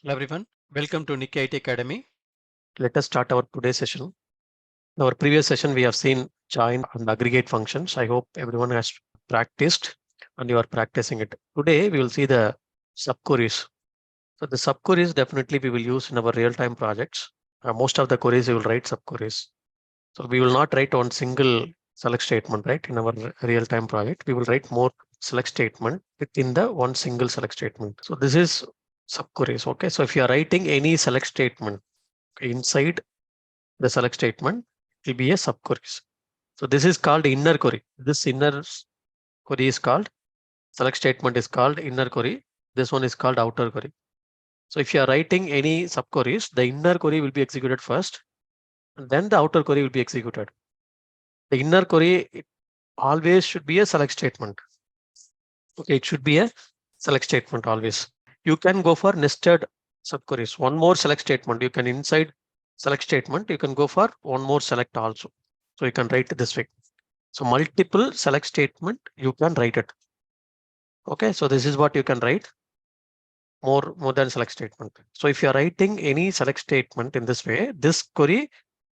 Hello everyone, welcome to Nikkei IT Academy. Let us start our today's session. In our previous session, we have seen join and aggregate functions. I hope everyone has practiced and you are practicing it. Today, we will see the subqueries. So the subqueries definitely we will use in our real-time projects. Most of the queries we will write subqueries. So we will not write one single select statement, right? In our real-time project, we will write more select statement within the one single select statement. So this is subqueries. Okay. So if you are writing any select statement inside the select statement, it will be a subqueries. So this is called inner query. This inner query is called select statement is called inner query. This one is called outer query. So if you are writing any subqueries, the inner query will be executed first, and then the outer query will be executed. The inner query always should be a select statement. Okay, it should be a select statement always. You can go for nested subqueries. One more select statement. You can inside select statement, you can go for one more select also. So you can write it this way. So multiple select statement, you can write it. Okay, so this is what you can write more than select statement. So if you are writing any select statement in this way, this query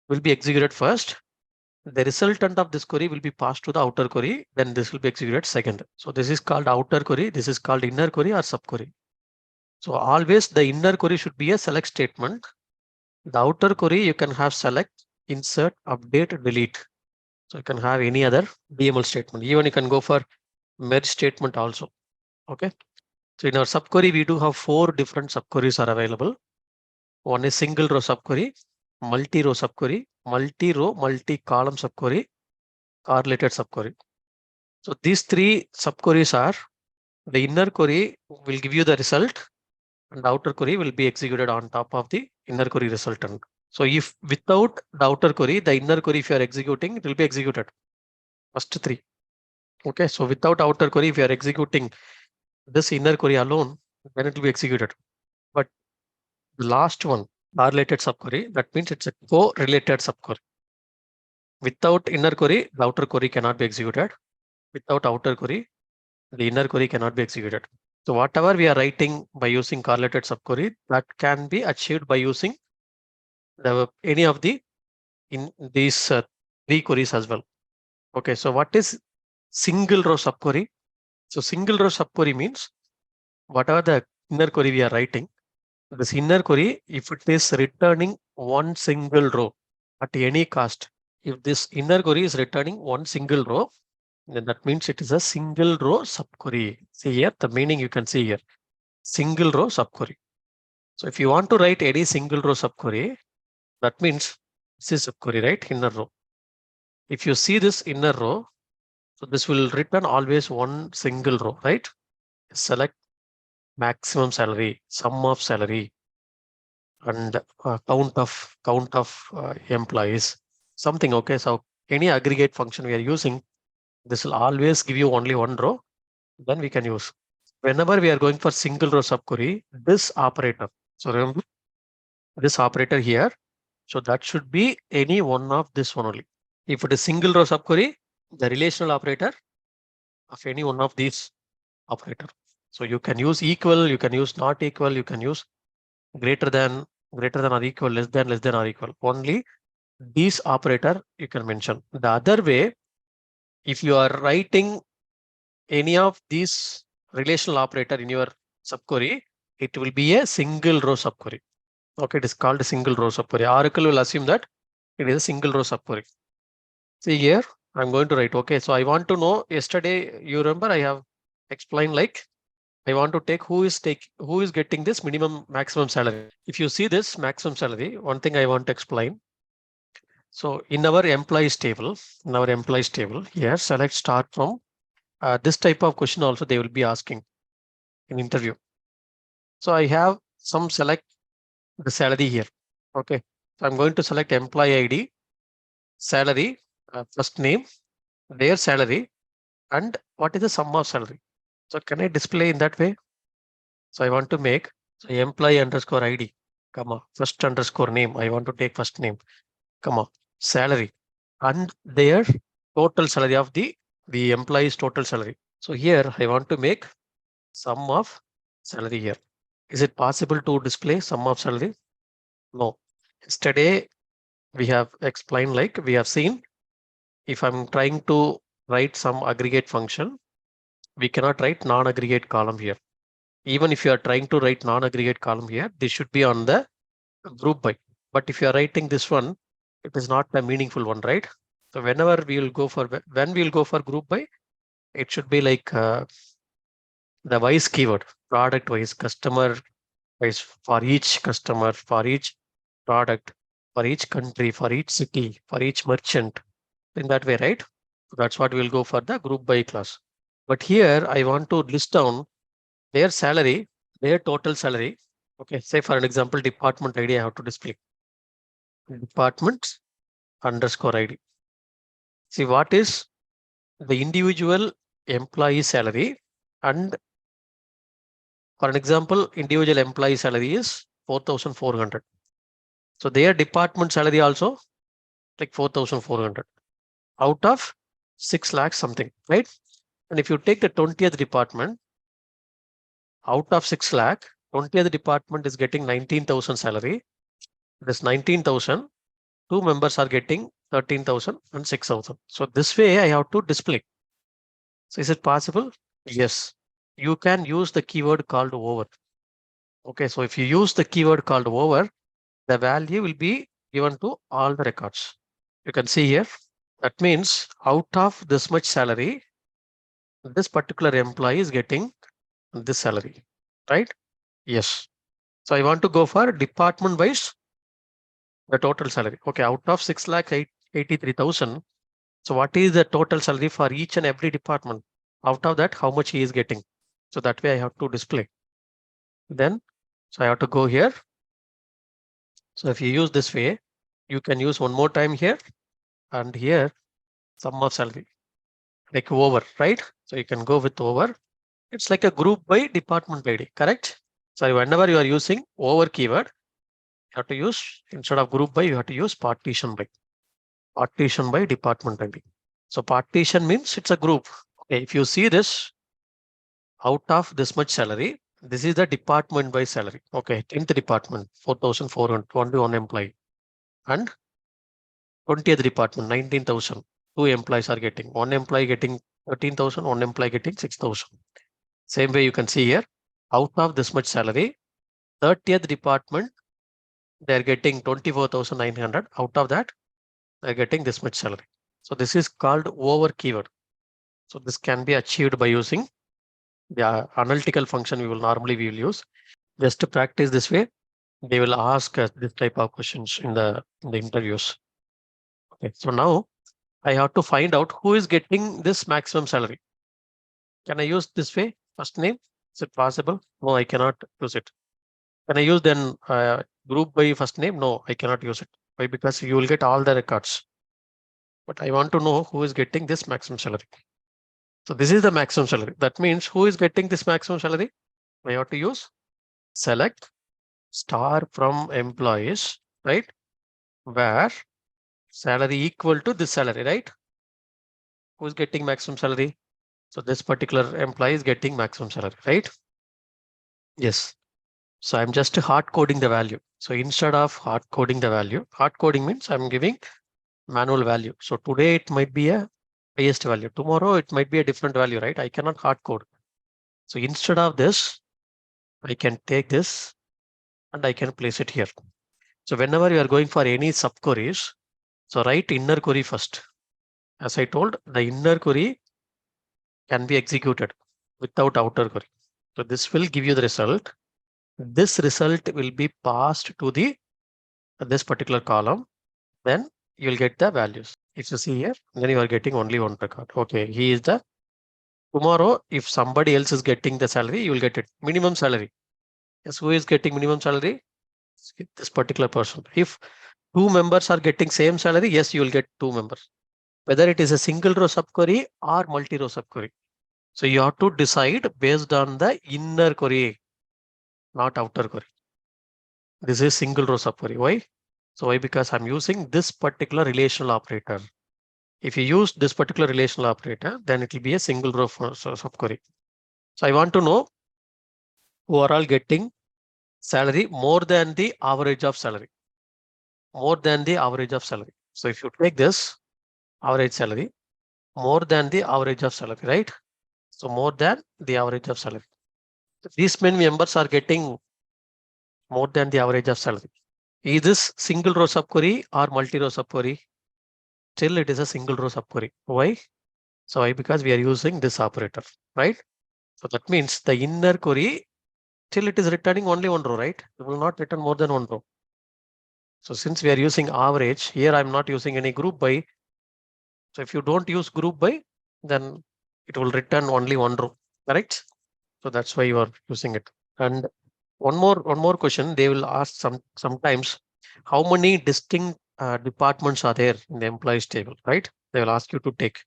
will be executed first. The resultant of this query will be passed to the outer query, then this will be executed second. So this is called outer query, this is called inner query or subquery. So always the inner query should be a select statement. The outer query you can have select, insert, update, delete. So you can have any other DML statement. Even you can go for merge statement also. Okay. So in our subquery, we do have 4 different subqueries are available. One is single row subquery, multi-row subquery, multi-row, multi-column subquery, correlated subquery. So these 3 subqueries are the inner query will give you the result and the outer query will be executed on top of the inner query resultant. So if without the outer query, the inner query, if you are executing, it will be executed. First 3. Okay. So without outer query, if you are executing this inner query alone, then it will be executed. But the last one, correlated subquery, that means it's a correlated subquery. Without inner query, the outer query cannot be executed. Without outer query, the inner query cannot be executed. So whatever we are writing by using correlated subquery, that can be achieved by using any of the in these 3 queries as well. Okay, so what is single row subquery? So single row subquery means whatever the inner query we are writing, this inner query, if it is returning one single row at any cost, if this inner query is returning one single row, then that means it is a single row subquery. See here, the meaning you can see here, single row subquery. So if you want to write any single row subquery, that means this is subquery, right? Inner row. If you see this inner row, so this will return always one single row, right? Select maximum salary, sum of salary, and count of employees, something. Okay, so any aggregate function we are using, this will always give you only one row. Then we can use. Whenever we are going for single row subquery, this operator. So remember this operator here. So that should be any one of this one only. If it is single row subquery, the relational operator of any one of these operator. So you can use equal, you can use not equal, you can use greater than or equal, less than or equal. Only these operator you can mention. The other way, if you are writing any of these relational operator in your subquery, it will be a single row subquery. Okay, it is called a single row subquery. Oracle will assume that it is a single row subquery. See here, I'm going to write. Okay, so I want to know, yesterday, you remember I have explained, like I want to take who is getting this minimum maximum salary. If you see this maximum salary, one thing I want to explain. So in our employees table, here, select start from this type of question also they will be asking in interview. So I have some select the salary here. Okay, so I'm going to select employee ID, salary, first name, their salary, and what is the sum of salary. So can I display in that way? So I want to make so employee underscore ID, comma, first underscore name. I want to take first name, comma, salary, and their total salary of the employee's total salary. So here I want to make sum of salary here. Is it possible to display sum of salary? No. Yesterday we have explained, like we have seen, if I'm trying to write some aggregate function, we cannot write non-aggregate column here. Even if you are trying to write non-aggregate column here, this should be on the group by. But if you are writing this one, it is not a meaningful one, right? So whenever we will go for, when we will go for group by, it should be like the wise keyword, product wise, customer wise, for each customer, for each product, for each country, for each city, for each merchant, in that way, right? So that's what we'll go for the group by class. But here I want to list down their salary, their total salary. Okay, say for an example, department ID I have to display. Department underscore ID. See what is the individual employee salary, and for an example, individual employee salary is 4,400. So their department salary also like 4,400 out of 6 lakhs something, right? And if you take the 20th department, out of 6 lakh, 20th department is getting 19,000 salary. This 19,000, two members are getting 13,000 and 6,000. So this way I have to display. So is it possible? Yes. You can use the keyword called over. Okay, so if you use the keyword called over, the value will be given to all the records. You can see here. That means out of this much salary, this particular employee is getting this salary, right? Yes. So I want to go for department wise, the total salary. Okay, out of 6,83,000. So what is the total salary for each and every department? Out of that, how much he is getting? So that way I have to display. Then, so I have to go here. So if you use this way, you can use one more time here and here, sum of salary, like over, right? So you can go with over. It's like a group by department ID, correct? So whenever you are using over keyword, you have to use, instead of group by, you have to use partition by. Partition by department ID. So partition means it's a group. Okay, if you see this, out of this much salary, this is the department by salary. Okay, 10th department, 4,400, only one employee. And 20th department, 19,000. Two employees are getting, one employee getting 13,000, one employee getting 6,000. Same way you can see here, out of this much salary, 30th department, they're getting 24,900. Out of that, they're getting this much salary. So this is called over keyword. So this can be achieved by using the analytical function we will use. Just to practice this way, they will ask us this type of questions in the interviews. Okay, so now I have to find out who is getting this maximum salary. Can I use this way? First name, is it possible? No, I cannot use it. Can I use then group by first name? No, I cannot use it. Why? Because you will get all the records. But I want to know who is getting this maximum salary. So this is the maximum salary. That means who is getting this maximum salary? I have to use select star from employees, right? Where salary equal to this salary, right? Who is getting maximum salary? So this particular employee is getting maximum salary, right? Yes. So I'm just hard coding the value. So instead of hard coding the value, hard coding means I'm giving manual value. So today it might be a highest value. Tomorrow it might be a different value, right? I cannot hard code. So instead of this, I can take this and I can place it here. So whenever you are going for any subqueries, so write inner query first. As I told, the inner query can be executed without outer query. So this will give you the result. This result will be passed to the this particular column. Then you will get the values. If you see here, then you are getting only one record. Okay, he is the tomorrow. If somebody else is getting the salary, you will get it minimum salary. Yes, who is getting minimum salary? This particular person. If two members are getting same salary, yes, you will get two members. Whether it is a single row subquery or multi-row subquery. So you have to decide based on the inner query, not outer query. This is single row subquery. Why? So why? Because I'm using this particular relational operator. If you use this particular relational operator, then it will be a single row subquery. So I want to know who are all getting salary more than the average of salary. More than the average of salary. So if you take this average salary, more than the average of salary, right? So more than the average of salary. These many members are getting more than the average of salary. Is this single row subquery or multi-row subquery? Still it is a single row subquery. Why? So why? Because we are using this operator, right? So that means the inner query, till it is returning only one row, right? It will not return more than one row. So since we are using average, here I'm not using any group by. So if you don't use group by, then it will return only one row, correct? So that's why you are using it. And one more question they will ask sometimes, how many distinct departments are there in the employees table, right? They will ask you to take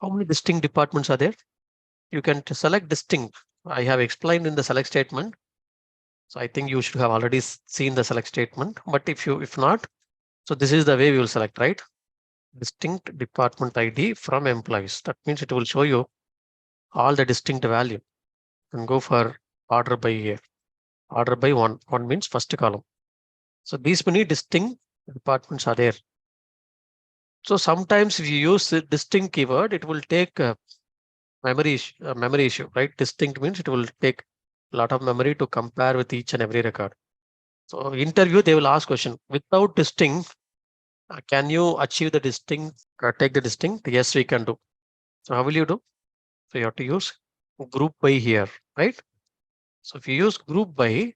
how many distinct departments are there. You can select distinct. I have explained in the select statement. So I think you should have already seen the select statement. But if not, so this is the way we will select, right? Distinct department ID from employees. That means it will show you all the distinct value and go for order by year. Order by one. One means first column. So these many distinct departments are there. So sometimes if you use the distinct keyword, it will take memory issue, right? Distinct means it will take a lot of memory to compare with each and every record. So interview, they will ask question without distinct. Can you achieve the distinct? Take the distinct? Yes, we can do. So how will you do? So you have to use group by here, right? So if you use group by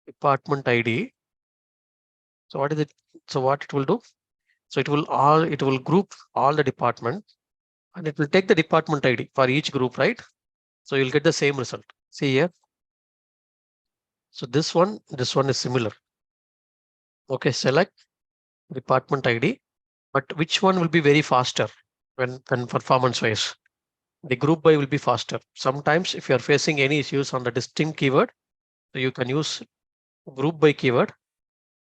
department ID, so what is it? So what it will do? So it will group all the department and it will take the department ID for each group, right? So you'll get the same result. See here. So this one is similar. Okay, select department ID, but which one will be very faster when performance wise? The group by will be faster. Sometimes if you are facing any issues on the distinct keyword, so you can use group by keyword.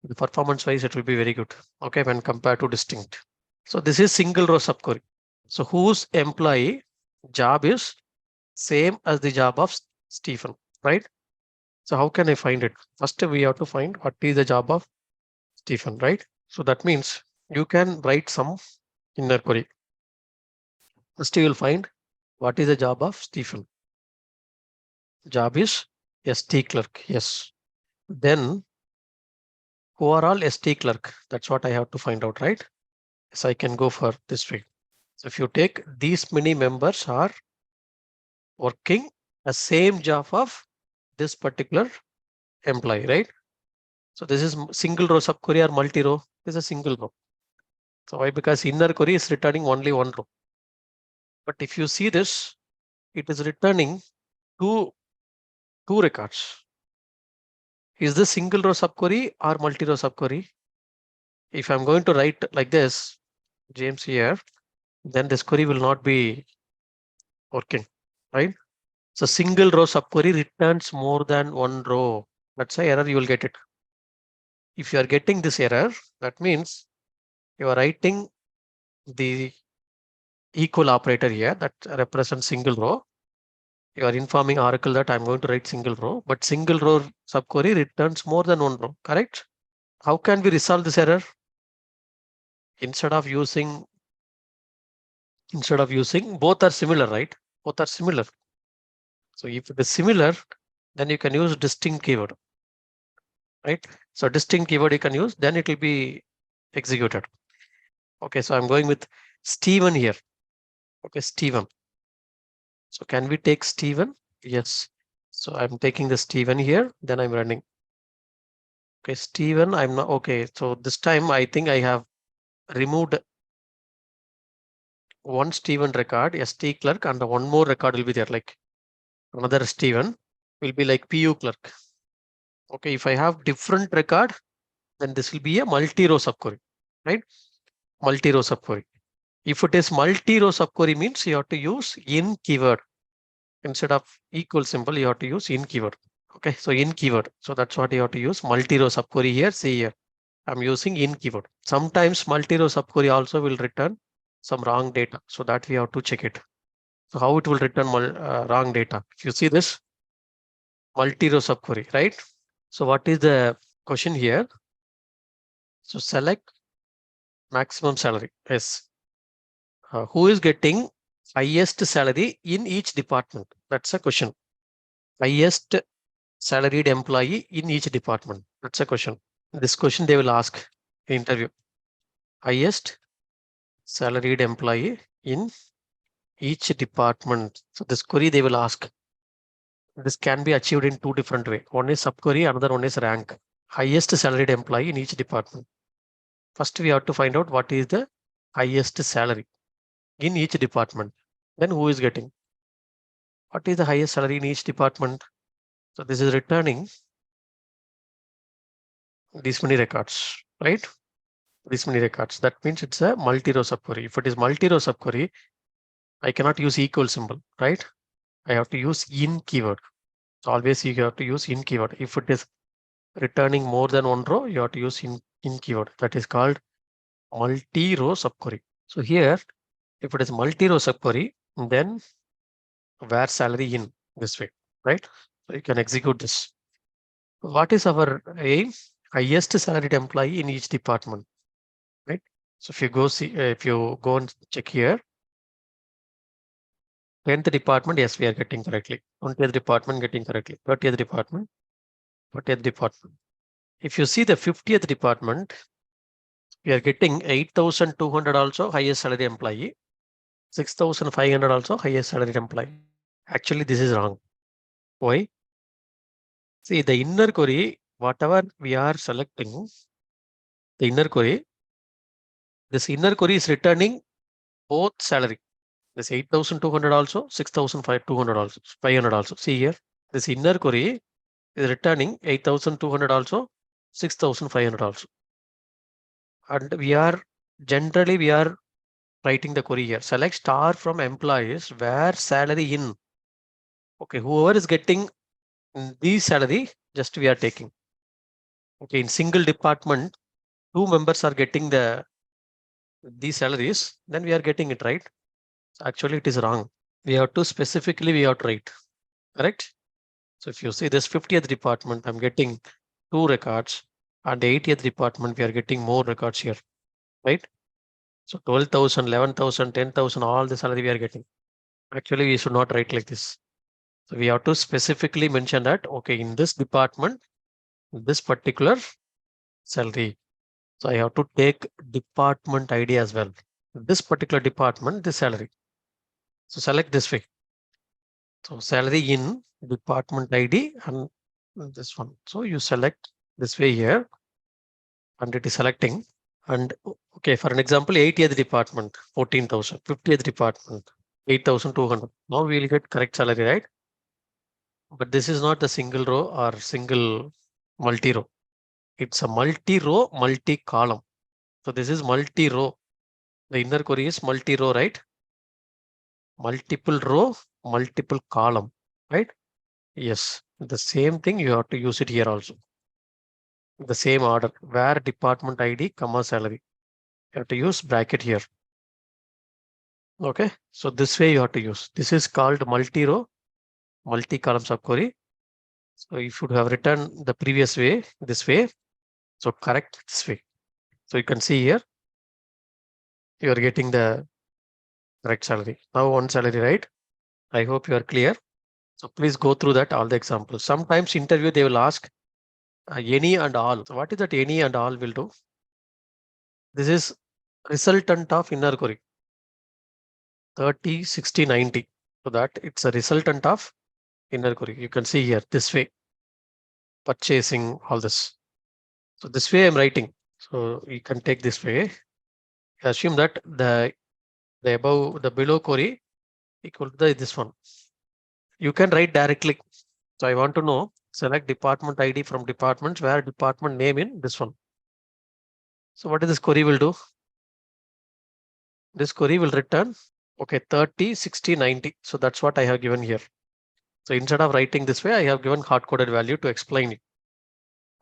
The performance wise, it will be very good. Okay, when compared to distinct. So this is single row subquery. So whose employee job is same as the job of Stephen, right? So how can I find it? First, we have to find what is the job of Stephen, right? So that means you can write some inner query. First, you will find what is the job of Stephen. Job is ST clerk. Yes. Then who are all ST clerk? That's what I have to find out, right? So I can go for this way. So if you take these many members are working the same job of this particular employee, right? So this is single row subquery or multi-row. This is a single row. So why? Because inner query is returning only one row. But if you see this, it is returning two records. Is this single row subquery or multi-row subquery? If I'm going to write like this, James here, then this query will not be working, right? So single row subquery returns more than one row. That's an error you will get it. If you are getting this error, that means you are writing the equal operator here that represents single row. You are informing Oracle that I'm going to write single row, but single row subquery returns more than one row, correct? How can we resolve this error? Instead of using both are similar, right? Both are similar. So if it is similar, then you can use distinct keyword, right? So distinct keyword you can use, then it will be executed. Okay, so I'm going with Stephen here. Okay, Stephen. So can we take Stephen? Yes. So I'm taking the Stephen here, then I'm running. Okay, Stephen, I'm not okay. So this time I think I have removed one Stephen record, ST clerk, and one more record will be there, like another Stephen will be like PU clerk. Okay, if I have different record, then this will be a multi-row subquery, right? Multi-row subquery. If it is multi-row subquery means you have to use in keyword. Instead of equal symbol, you have to use in keyword. Okay, so in keyword. So that's what you have to use. Multi-row subquery here. See here, I'm using in keyword. Sometimes multi-row subquery also will return some wrong data. So that we have to check it. So how it will return wrong data? If you see this multi-row subquery, right? So what is the question here? So select maximum salary. Yes. Who is getting highest salary in each department? That's a question. Highest salaried employee in each department. That's a question. This question they will ask in interview. Highest salaried employee in each department. So this query they will ask. This can be achieved in two different ways. One is subquery, another one is rank. Highest salaried employee in each department. First, we have to find out what is the highest salary in each department. Then who is getting? What is the highest salary in each department? So this is returning these many records, right? These many records. That means it's a multi-row subquery. If it is multi-row subquery, I cannot use equal symbol, right? I have to use in keyword. So always you have to use in keyword. If it is returning more than one row, you have to use in keyword. That is called multi-row subquery. So here, if it is multi-row subquery, then where salary in this way, right? So you can execute this. What is our aim? Highest salaried employee in each department, right? So if you go see, if you go and check here, 10th department, yes, we are getting correctly. 20th department getting correctly. 30th department, 40th department. If you see the 50th department, we are getting 8,200 also highest salary employee, 6,500 also highest salary employee. Actually, this is wrong. Why? See, the inner query, whatever we are selecting, the inner query, this inner query is returning both salary. This 8,200 also, 6,200 also, 500 also. See here, this inner query is returning 8,200 also, 6,500 also. And we are generally writing the query here. Select star from employees where salary in. Okay, whoever is getting the salary, just we are taking. Okay, in single department, 2 members are getting these salaries, then we are getting it right. Actually, it is wrong. We have to specifically we have to write, correct? So if you see this 50th department, I'm getting 2 records, and the 80th department, we are getting more records here, right? So 12,000, 11,000, 10,000, all the salary we are getting. Actually, we should not write like this. So we have to specifically mention that, okay, in this department, this particular salary. So I have to take department ID as well. This particular department, this salary. So select this way. So salary in department ID and this one. So you select this way here and it is selecting. And okay, for an example, 80th department, 14,000, 50th department, 8,200. Now we will get correct salary, right? But this is not the single row or single multi-row. It's a multi-row, multi-column. So this is multi-row. The inner query is multi-row, right? Multiple row, multiple column, right? Yes, the same thing you have to use it here also. The same order, where department ID, comma salary. You have to use bracket here. Okay, so this way you have to use. This is called multi-row, multi-column subquery. So you should have written the previous way, this way. So correct this way. So you can see here, you are getting the correct salary. Now one salary, right? I hope you are clear. So please go through that, all the examples. Sometimes interview, they will ask any and all. So what is that any and all will do? This is resultant of inner query. 30, 60, 90. So that it's a resultant of inner query. You can see here this way, purchasing, all this. So this way I'm writing. So you can take this way. Assume that the above, the below query equal to this one. You can write directly. So I want to know, select department ID from departments where department name in this one. So what is this query will do? This query will return, okay, 30, 60, 90. So that's what I have given here. So instead of writing this way, I have given hard coded value to explain it.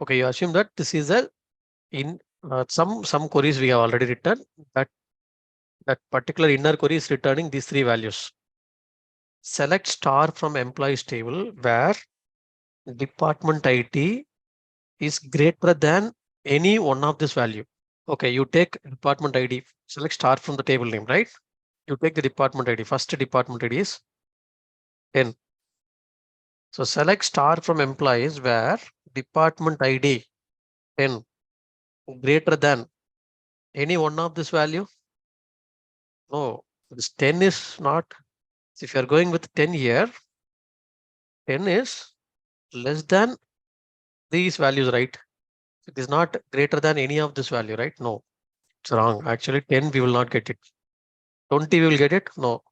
Okay, you assume that this is a in some queries we have already written that particular inner query is returning these 3 values. Select star from employees table where department ID is greater than any one of this value. Okay, you take department ID, select star from the table name, right? You take the department ID. First department ID is 10. So select star from employees where department ID 10 greater than any one of this value. No, this 10 is not. So if you are going with 10 here, 10 is less than these values, right? It is not greater than any of this value, right? No, it's wrong. Actually, 10 we will not get it. 20 we will get it. No.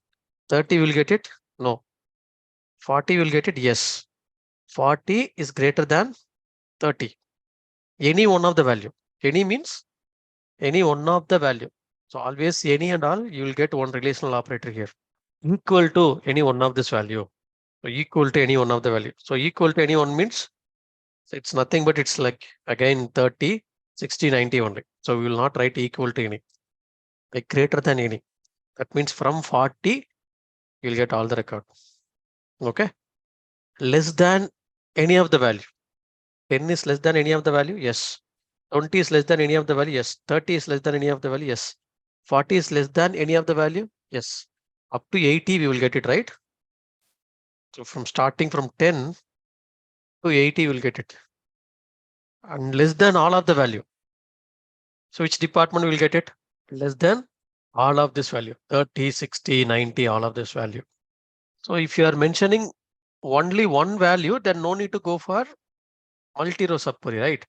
30 will get it. No. 40 will get it. Yes. 40 is greater than 30. Any one of the value. Any means any one of the value. So always any and all, you will get one relational operator here. Equal to any one of this value. So equal to any one of the value. So equal to any one means it's nothing but it's like again 30, 60, 90 only. So we will not write equal to any. Like greater than any. That means from 40, you'll get all the record. Okay. Less than any of the value. 10 is less than any of the value. Yes. 20 is less than any of the value. Yes. 30 is less than any of the value. Yes. 40 is less than any of the value. Yes. Up to 80, we will get it right. So from starting from 10 to 80, we will get it. And less than all of the value. So which department will get it? Less than all of this value. 30, 60, 90, all of this value. So if you are mentioning only one value, then no need to go for multi-row subquery, right?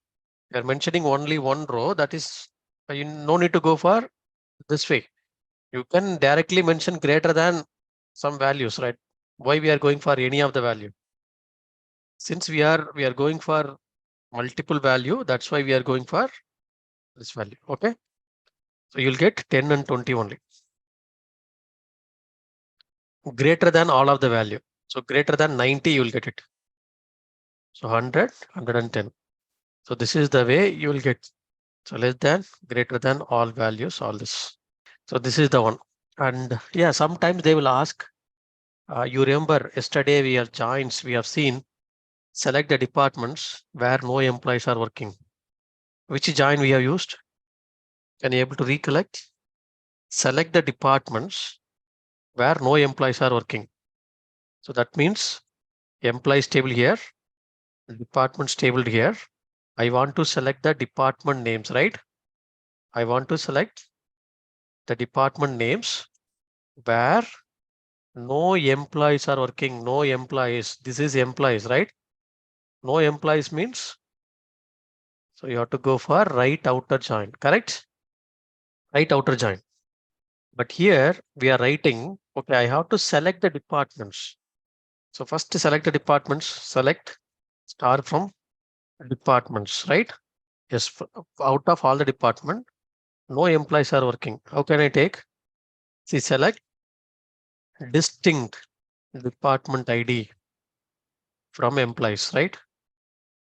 You are mentioning only one row, that is, you no need to go for this way. You can directly mention greater than some values, right? Why we are going for any of the value? Since we are going for multiple value, that's why we are going for this value. Okay. So you'll get 10 and 20 only. Greater than all of the value. So greater than 90, you'll get it. So 100, 110. So this is the way you will get. So less than, greater than all values, all this. So this is the one. And yeah, sometimes they will ask, you remember yesterday we have joins, we have seen select the departments where no employees are working. Which join we have used? Can you able to recollect? Select the departments where no employees are working. So that means employees table here, departments table here. I want to select the department names, right? I want to select the department names where no employees are working. No employees. This is employees, right? No employees means, so you have to go for right outer join, correct? Right outer join. But here we are writing, okay, I have to select the departments. So first select the departments, select star from departments, right? Yes, out of all the department, no employees are working. How can I take? See, select distinct department ID from employees, right?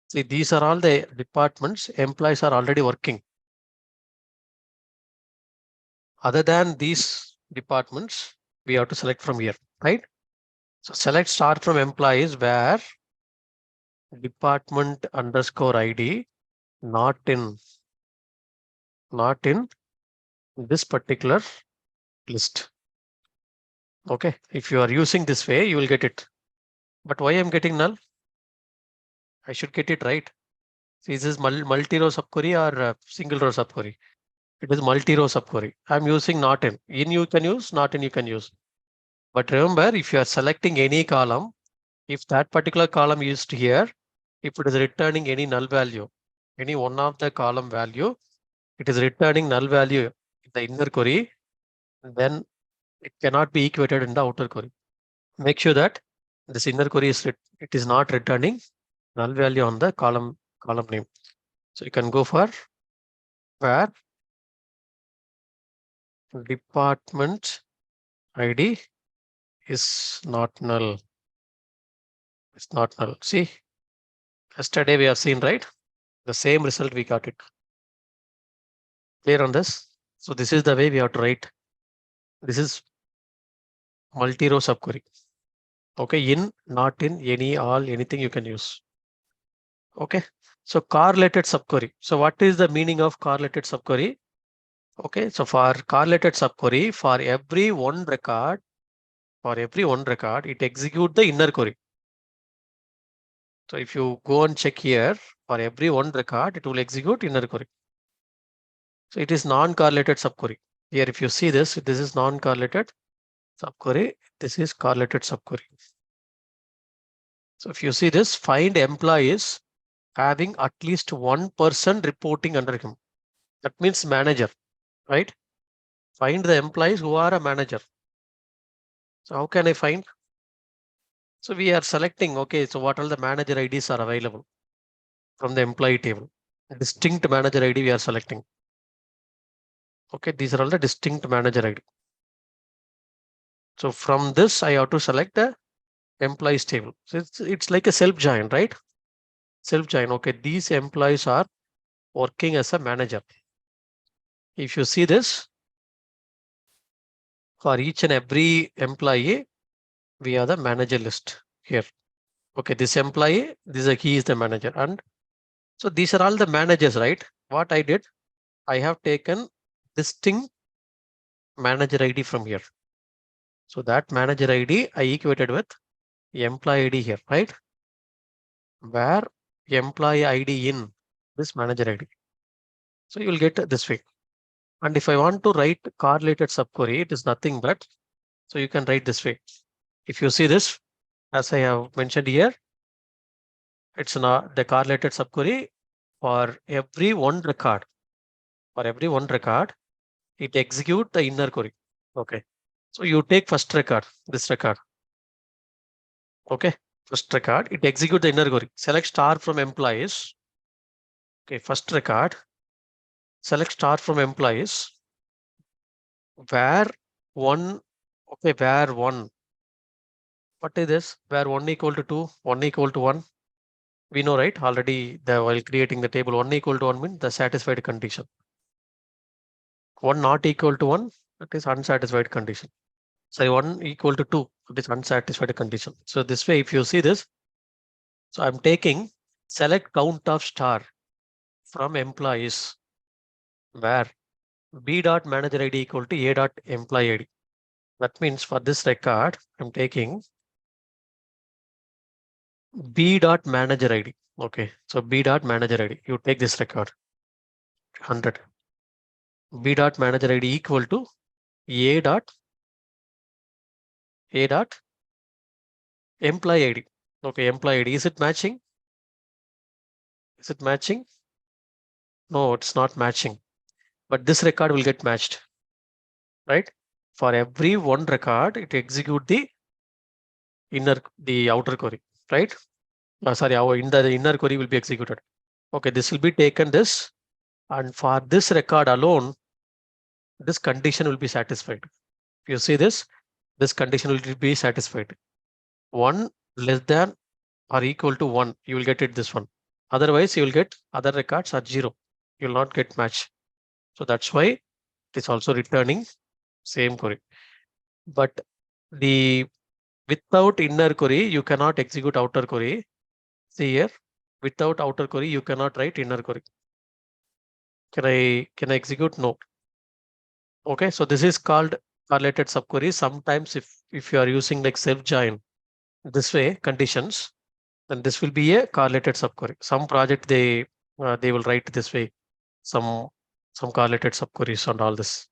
See, these are all the departments, employees are already working. Other than these departments, we have to select from here, right? So select star from employees where department underscore ID not in this particular list. Okay, if you are using this way, you will get it. But why I'm getting null? I should get it right. So is this multi-row subquery or single row subquery? It is multi-row subquery. I'm using not in. In you can use, not in you can use. But remember, if you are selecting any column, if that particular column used here, if it is returning any null value, any one of the column value, it is returning null value in the inner query, then it cannot be equated in the outer query. Make sure that this inner query is it is not returning null value on the column name. So you can go for where department ID is not null. It's not null. See, yesterday we have seen, right? The same result we got it. Clear on this? So this is the way we have to write. This is multi-row subquery. Okay, in, not in, any, all, anything you can use. Okay. So correlated subquery. So what is the meaning of correlated subquery? Okay, so for correlated subquery, for every one record, it executes the inner query. So if you go and check here, for every one record, it will execute inner query. So it is non-correlated subquery. Here, if you see this is non-correlated subquery. This is correlated subquery. So if you see this, find employees having at least one person reporting under him. That means manager, right? Find the employees who are a manager. So how can I find? So we are selecting, okay, so what all the manager IDs are available from the employee table. A distinct manager ID we are selecting. Okay, these are all the distinct manager ID. So from this, I have to select the employees table. So it's like a self join, right? Self join. Okay, these employees are working as a manager. If you see this, for each and every employee, we have the manager list here. Okay, this employee, he is the manager. And so these are all the managers, right? What I did, I have taken distinct manager ID from here. So that manager ID I equated with employee ID here, right? Where employee ID in this manager ID. So you will get this way. And if I want to write correlated subquery, it is nothing but, so you can write this way. If you see this, as I have mentioned here, it's not the correlated subquery for every one record. For every one record, it execute the inner query. Okay. So you take first record, this record. Okay. First record, it execute the inner query. Select star from employees. Okay. First record, select star from employees. Where one, okay, where one. What is this? Where 1 equal to 2, 1 equal to 1. We know, right? Already while creating the table, 1 equal to 1 means the satisfied condition. 1 not equal to 1, that is unsatisfied condition. Sorry, 1 equal to 2, it is unsatisfied condition. So this way, if you see this, so I'm taking select count of star from employees where b dot manager ID equal to a dot employee ID. That means for this record, I'm taking b dot manager ID. Okay, so b dot manager ID. You take this record 100. B dot manager ID equal to a dot employee ID. Okay, employee ID. Is it matching? Is it matching? No, it's not matching. But this record will get matched, right? For every one record, it execute the outer query, right? Sorry, the inner query will be executed. Okay, this will be taken this, and for this record alone, this condition will be satisfied. If you see this condition will be satisfied. 1 less than or equal to 1, you will get it this one. Otherwise, you will get other records are 0. You will not get match. So that's why it is also returning same query. But without inner query, you cannot execute outer query. See here, without outer query, you cannot write inner query. Can I execute? No. Okay, so this is called correlated subquery. Sometimes if you are using like self join this way conditions, then this will be a correlated subquery. Some project they will write this way, some correlated subqueries and all this.